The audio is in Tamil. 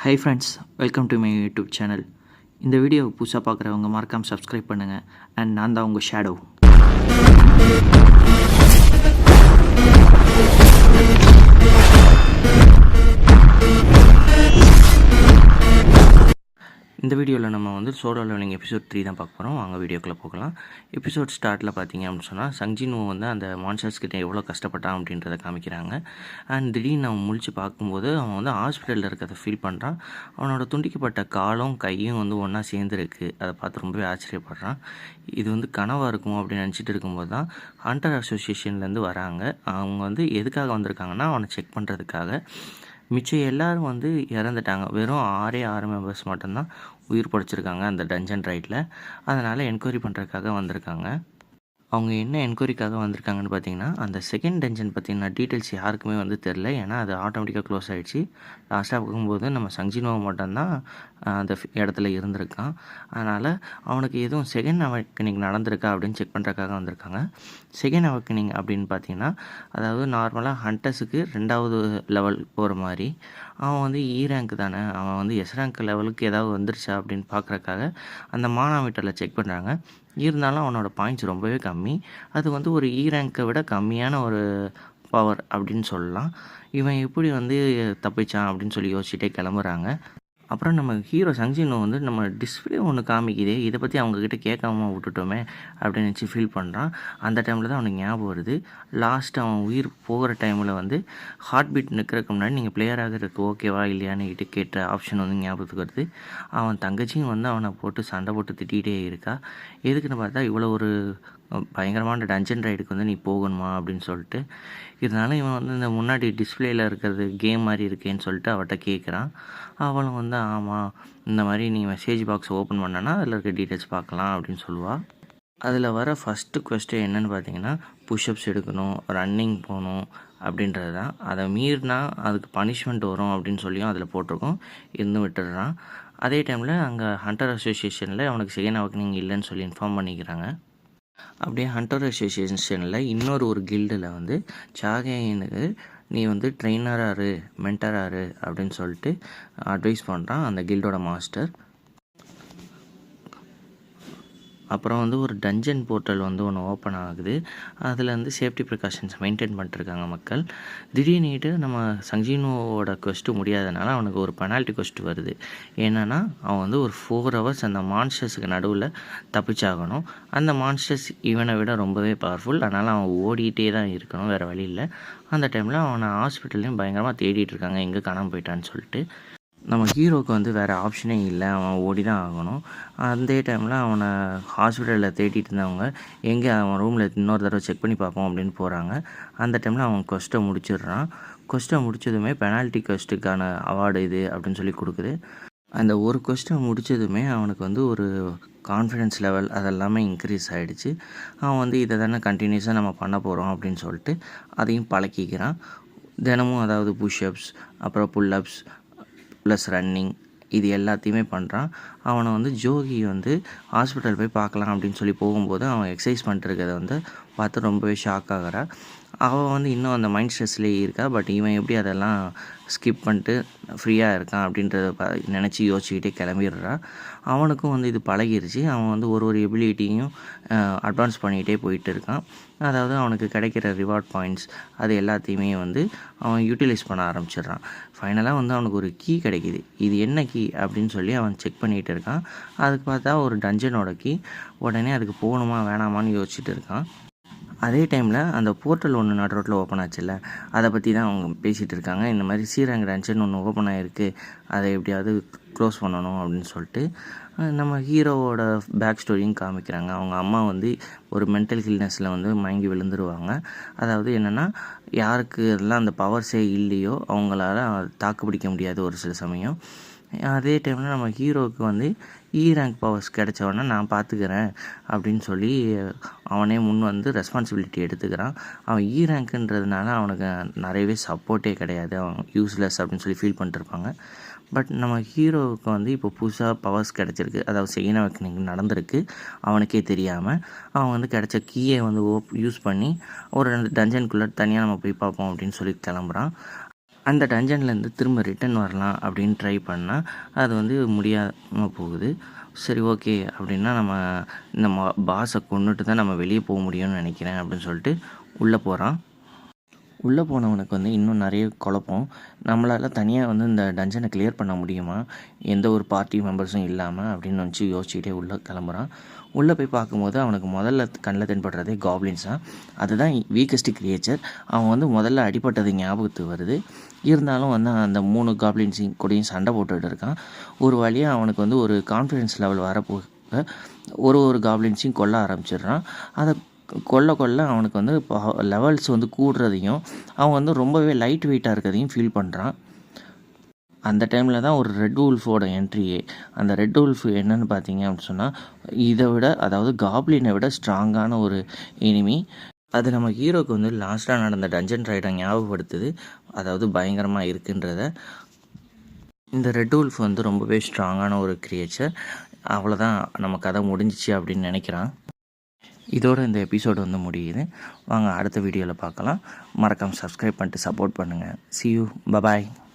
Hi friends, welcome to my YouTube channel. இந்த வீடியோவை புதுசாக பார்க்குறவங்க மறக்காமல் சப்ஸ்கிரைப் பண்ணுங்கள். அண்ட் நான் தான் உங்கள் ஷேடோ. இந்த வீடியோவில் நம்ம வந்து சோலோ லெவலிங் எபிசோட் 3 தான் பார்க்க போகிறோம். வாங்க வீடியோக்குள்ளே போகலாம். எபிசோட் ஸ்டார்ட்டில் பார்த்தீங்க அப்படின்னு சொன்னால் சங்ஜின்வோ வந்து அந்த மான்ஸ்டர்ஸ் கிட்ட எவ்வளோ கஷ்டப்பட்டான் அப்படின்றத காமிக்கிறாங்க. அண்ட் திடீர்னு அவன் முழிச்சு பார்க்கும்போது அவன் வந்து ஹாஸ்பிட்டலில் இருக்கிறத ஃபீல் பண்ணுறான். அவனோட துண்டிக்கப்பட்ட காலும் கையும் வந்து ஒன்றா சேர்ந்துருக்கு. அதை பார்த்து ரொம்பவே ஆச்சரியப்படுறான். இது வந்து கனவாக இருக்கும் அப்படின்னு நினச்சிட்டு இருக்கும்போது தான் ஹண்டர் அசோசியேஷன்லேருந்து வராங்க. அவங்க வந்து எதுக்காக வந்திருக்காங்கன்னா அவனை செக் பண்ணுறதுக்காக. மிச்சம் எல்லோரும் வந்து இறந்துட்டாங்க. வெறும் 6 மெம்பர்ஸ் மட்டும்தான் உயிர் பிழைச்சிருக்காங்க அந்த டஞ்சன் ரைடில். அதனால் என்கொயரி பண்ணுறதுக்காக வந்திருக்காங்க. அவங்க என்ன என்கொயரிக்காக வந்திருக்காங்கன்னு பார்த்தீங்கன்னா, அந்த செகண்ட் டஞ்சன் பற்றின டீட்டெயில்ஸ் யாருக்குமே வந்து தெரில. ஏன்னா அது ஆட்டோமேட்டிக்காக க்ளோஸ் ஆகிடுச்சு. லாஸ்ட்டாக பார்க்கும்போது நம்ம சங்ஜின்வோ மட்டும்தான் அந்த இடத்துல இருந்திருக்கான். அதனால் அவனுக்கு எதுவும் செகண்ட் அவேக்கனிங் நடந்திருக்கா அப்படின்னு செக் பண்ணுறதுக்காக வந்திருக்காங்க. செகண்ட் அவேக்கனிங் அப்படின்னு பார்த்தீங்கன்னா, அதாவது நார்மலாக ஹண்டர்ஸுக்கு 2வது லெவல் போகிற மாதிரி. அவன் வந்து ரேங்க் தானே, அவன் வந்து ரேங்க் லெவலுக்கு ஏதாவது வந்துருச்சா அப்படின்னு பார்க்குறக்காக அந்த மானாமீட்டரில் செக் பண்ணுறாங்க. இருந்தாலும் அவனோட பாயிண்ட்ஸ் ரொம்பவே கம்மி. அது வந்து ஒரு ரேங்கை விட கம்மியான ஒரு பவர் அப்படின்னு சொல்லலாம். இவன் எப்படி வந்து தப்பிச்சான் அப்படின்னு சொல்லி யோசிச்சுட்டே கிளம்புறாங்க. அப்புறம் நம்ம ஹீரோ சங்ஜின்வோ வந்து நம்ம டிஸ்பிளே ஒன்று காமிக்குதே, இதை பற்றி அவங்கக்கிட்ட கேட்காம விட்டுட்டோமே அப்படின்னு நினச்சி ஃபீல் பண்ணுறான். அந்த டைமில் தான் அவனுக்கு ஞாபகம் வருது. லாஸ்ட் அவன் உயிர் போகிற டைமில் வந்து ஹார்ட் பீட் நிற்கிறதுக்கு முன்னாடி நீங்கள் பிளேயராக இருக்கு ஓகேவா இல்லையான்னு கேட்ட ஆப்ஷன் வந்து ஞாபகத்துக்கு வருது. அவன் தங்கச்சியும் வந்து அவனை போட்டு சண்டை போட்டு திட்டிகிட்டே இருக்கா. எதுக்குன்னு பார்த்தா இவ்வளோ ஒரு பயங்கரமான டஞ்சன் ரைடுக்கு வந்து நீ போகணுமா அப்படின்னு சொல்லிட்டு. இருந்தாலும் இவன் வந்து இந்த முன்னாடி டிஸ்பிளேயில் இருக்கிறது கேம் மாதிரி இருக்கேன்னு சொல்லிட்டு அவட்ட கேட்குறான். அவளும் வந்து ஆமாம், இந்த மாதிரி நீ மெசேஜ் பாக்ஸ் ஓப்பன் பண்ணனா அதில் இருக்க டீட்டெயில்ஸ் பார்க்கலாம் அப்படின்னு சொல்லுவாள். அதில் வர ஃபஸ்ட்டு கொஸ்டின் என்னென்னு பார்த்தீங்கன்னா, புஷ்அப்ஸ் எடுக்கணும், ரன்னிங் போகணும் அப்படின்றது தான். அதை மீறினா அதுக்கு பனிஷ்மெண்ட் வரும் அப்படின்னு சொல்லியும் அதில் போட்டிருக்கோம். இருந்து விட்டுடுறான். அதே டைமில் அங்கே ஹண்டர் அசோசியேஷனில் அவனுக்கு செகண்ட் அவேக்கனிங் இல்லைன்னு சொல்லி இன்ஃபார்ம் பண்ணிக்கிறாங்க. அப்படியே ஹண்டர் அசோசியேஷனில் இன்னொரு கில்டில் வந்து சாகேனுக்கு நீ வந்து ட்ரெயினராக இரு, மென்டராக இரு அப்படின்னு சொல்லிட்டு அட்வைஸ் பண்ணுறான் அந்த கில்டோட மாஸ்டர். அப்புறம் வந்து ஒரு டஞ்சன் போர்ட்டல் வந்து ஒன்று ஓப்பன் ஆகுது. அதில் வந்து சேஃப்டி ப்ரிகாஷன்ஸ் மெயின்டைன் பண்ணிட்டுருக்காங்க மக்கள். திடீர்னுட்டு நம்ம சங்ஜின்வோட கொஸ்ட்டு முடியாதனால அவனுக்கு ஒரு பெனால்ட்டி கொஸ்ட்டு வருது. என்னென்னா அவன் வந்து ஒரு 4 ஹவர்ஸ் அந்த மான்ஸ்டர்ஸுக்கு நடுவில் தப்பிச்சாகணும். அந்த மான்ஸ்டர்ஸ் இவனை விட ரொம்பவே பவர்ஃபுல். அதனால் அவன் ஓடிட்டே தான் இருக்கணும், வேறு வழி இல்லை. அந்த டைமில் அவனை ஹாஸ்பிட்டல்லையும் பயங்கரமாக தேடிட்டு இருக்காங்க, எங்கே காணாமல் போயிட்டான்னு சொல்லிட்டு. நம்ம ஹீரோவுக்கு வந்து வேறு ஆப்ஷனே இல்லை, அவன் ஓடி தான் ஆகணும். அந்த டைமில் அவனை ஹாஸ்பிட்டலில் தேடிட்டு இருந்தவங்க எங்கே அவன் ரூமில் இன்னொரு தடவை செக் பண்ணி பார்ப்போம் அப்படின்னு போகிறாங்க. அந்த டைமில் அவன் கொஸ்ட்டை முடிச்சிடுறான். கொஸ்ட்டை முடித்ததுமே பெனால்ட்டி கொஸ்ட்டுக்கான அவார்டு இது அப்படின்னு சொல்லி கொடுக்குது. அந்த ஒரு கொஸ்ட்டை முடித்ததுமே அவனுக்கு வந்து ஒரு கான்ஃபிடென்ஸ் லெவல் அதெல்லாமே இன்க்ரீஸ் ஆகிடுச்சு. அவன் வந்து இதை தானே கண்டினியூஸாக நம்ம பண்ண போகிறோம் அப்படின்னு சொல்லிட்டு அதையும் பழக்கிக்கிறான். தினமும் அதாவது புஷ்அப்ஸ், அப்புறம் புல்லப்ஸ் ப்ளஸ் ரன்னிங் இது எல்லாத்தையுமே பண்ணுறான். அவனை வந்து ஜோகி வந்து ஹாஸ்பிட்டல் போய் பார்க்கலாம் அப்படின்னு சொல்லி போகும்போது அவன் எக்ஸசைஸ் பண்ணிட்டுருக்கிறத வந்து பார்த்து ரொம்பவே ஷாக் ஆகிறா. அவள் வந்து இன்னும் அந்த மைண்ட் ஸ்ட்ரெஸ்லேயே இருக்கா. பட் இவன் எப்படி அதெல்லாம் ஸ்கிப் பண்ணிட்டு ஃப்ரீயாக இருக்கான் அப்படின்றத நினச்சி யோசிச்சுக்கிட்டே கிளம்பிடுறா. அவனுக்கும் வந்து இது பழகிருச்சு. அவன் வந்து ஒரு எபிலிட்டியும் அட்வான்ஸ் பண்ணிக்கிட்டே போயிட்டு இருக்கான். அதாவது அவனுக்கு கிடைக்கிற ரிவார்ட் பாயிண்ட்ஸ் அது எல்லாத்தையுமே வந்து அவன் யூட்டிலைஸ் பண்ண ஆரம்பிச்சிடுறான். ஃபைனலாக வந்து அவனுக்கு ஒரு கீ கிடைக்கிது. இது என்ன கீ அப்படின்னு சொல்லி அவன் செக் பண்ணிகிட்டு இருக்கான். அதுக்கு பார்த்தா ஒரு டஞ்சனோட கீ. உடனே அதுக்கு போகணுமா வேணாமான்னு யோசிச்சுட்டு இருக்கான். அதே டைமில் அந்த போர்ட்டல் ஒன்று நடு ரோட்டில் ஓப்பன் ஆச்சுல்ல, அதை பற்றி தான் அவங்க பேசிகிட்டு இருக்காங்க. இந்த மாதிரி ரேங்க் டஞ்சன் ஒன்று ஓப்பன் ஆகிருக்கு, அதை எப்படியாவது க்ளோஸ் பண்ணணும் அப்படின்னு சொல்லிட்டு. நம்ம ஹீரோவோட பேக் ஸ்டோரியும் காமிக்கிறாங்க. அவங்க அம்மா வந்து ஒரு மென்டல் இல்னஸில் வந்து மயங்கி விழுந்துருவாங்க. அதாவது என்னென்னா, யாருக்கு எல்லாம் அந்த பவர்ஸே இல்லையோ அவங்களால தாக்கு பிடிக்க முடியாது ஒரு சில சமயம். அதே டைமில் நம்ம ஹீரோவுக்கு வந்து ரேங்க் பவர்ஸ் கிடைச்சவொடனே நான் பார்த்துக்கிறேன் அப்படின்னு சொல்லி அவனே முன் வந்து ரெஸ்பான்சிபிலிட்டி எடுத்துக்கிறான். அவன் ரேங்க்குன்றதுனால அவனுக்கு நிறையவே சப்போர்ட்டே கிடையாது, அவன் யூஸ்லெஸ் அப்படின்னு சொல்லி ஃபீல் பண்ணிட்டுருப்பாங்க. பட் நம்ம ஹீரோவுக்கு வந்து இப்போ புதுசாக பவர்ஸ் கிடச்சிருக்கு, அதாவது செகண்ட் அவேக்கனிங் நடந்திருக்கு. அவனுக்கே தெரியாமல் அவன் வந்து கிடைச்ச கீயை வந்து யூஸ் பண்ணி ஒரு 2 டஞ்சனுக்குள்ளே தனியாக நம்ம போய் பார்ப்போம் அப்படின்னு சொல்லி கிளம்புறான். அந்த டஞ்சன்லேருந்து திரும்ப ரிட்டன் வரலாம் அப்படின்னு ட்ரை பண்ணால் அது வந்து முடியாமல் போகுது. சரி ஓகே அப்படின்னா நம்ம பாஸை கொன்னுட்டு தான் நம்ம வெளியே போக முடியும்னு நினைக்கிறேன் அப்படின்னு சொல்லிட்டு உள்ளே போகிறான். உள்ளே போனவனுக்கு வந்து இன்னும் நிறைய குழப்பம். நம்மளால் தனியாக வந்து இந்த டஞ்சனை கிளியர் பண்ண முடியுமா, எந்த ஒரு பார்ட்டி மெம்பர்ஸும் இல்லாமல் அப்படின்னு நினச்சி யோசிச்சுக்கிட்டே உள்ளே கிளம்புறான். உள்ளே போய் பார்க்கும்போது அவனுக்கு முதல்ல கண்ணில் தென்படுறதே காப்ளின்ஸ் தான். அதுதான் வீக்கஸ்ட் கிரியேச்சர். அவன் வந்து முதல்ல அடிபட்டது ஞாபகத்துக்கு வருது. இருந்தாலும் வந்து அந்த 3 காப்ளின்ஸையும் கூடயும் சண்டை போட்டுகிட்டு இருக்கான். ஒரு வழியாக அவனுக்கு வந்து ஒரு கான்ஃபிடென்ஸ் லெவல் வரப்போக ஒரு காப்ளின்ஸையும் கொல்ல ஆரம்பிச்சிடுறான். அதை கொல்ல அவனுக்கு வந்து இப்போ லெவல்ஸ் வந்து கூடுறதையும் அவன் வந்து ரொம்பவே லைட் வெயிட்டாக இருக்கிறதையும் ஃபீல் பண்ணுறான். அந்த டைமில் தான் ஒரு ரெட் வுல்ஃபோட என்ட்ரியே. அந்த ரெட் வுல்ஃப் என்னென்னு பார்த்தீங்க அப்படின்னு சொன்னால், இதை விட அதாவது காப்ளினை விட ஸ்ட்ராங்கான ஒரு எனிமி. அது நம்ம ஹீரோக்கு வந்து லாஸ்ட்டாக நடந்த டஞ்சன் ரைடை ஞாபகப்படுத்துது, அதாவது பயங்கரமாக இருக்குன்றத. இந்த ரெட் வுல்ஃப் வந்து ரொம்பவே ஸ்ட்ராங்கான ஒரு கிரியேச்சர். அவ்வளோதான், நம்ம கதை முடிஞ்சிச்சு அப்படின்னு நினைக்கிறான். இதோட இந்த எபிசோடு வந்து முடியுது. வாங்க அடுத்த வீடியோவில் பார்க்கலாம். மறக்காமல் சப்ஸ்கிரைப் பண்ணிட்டு சப்போர்ட் பண்ணுங்கள். See you. Bye bye.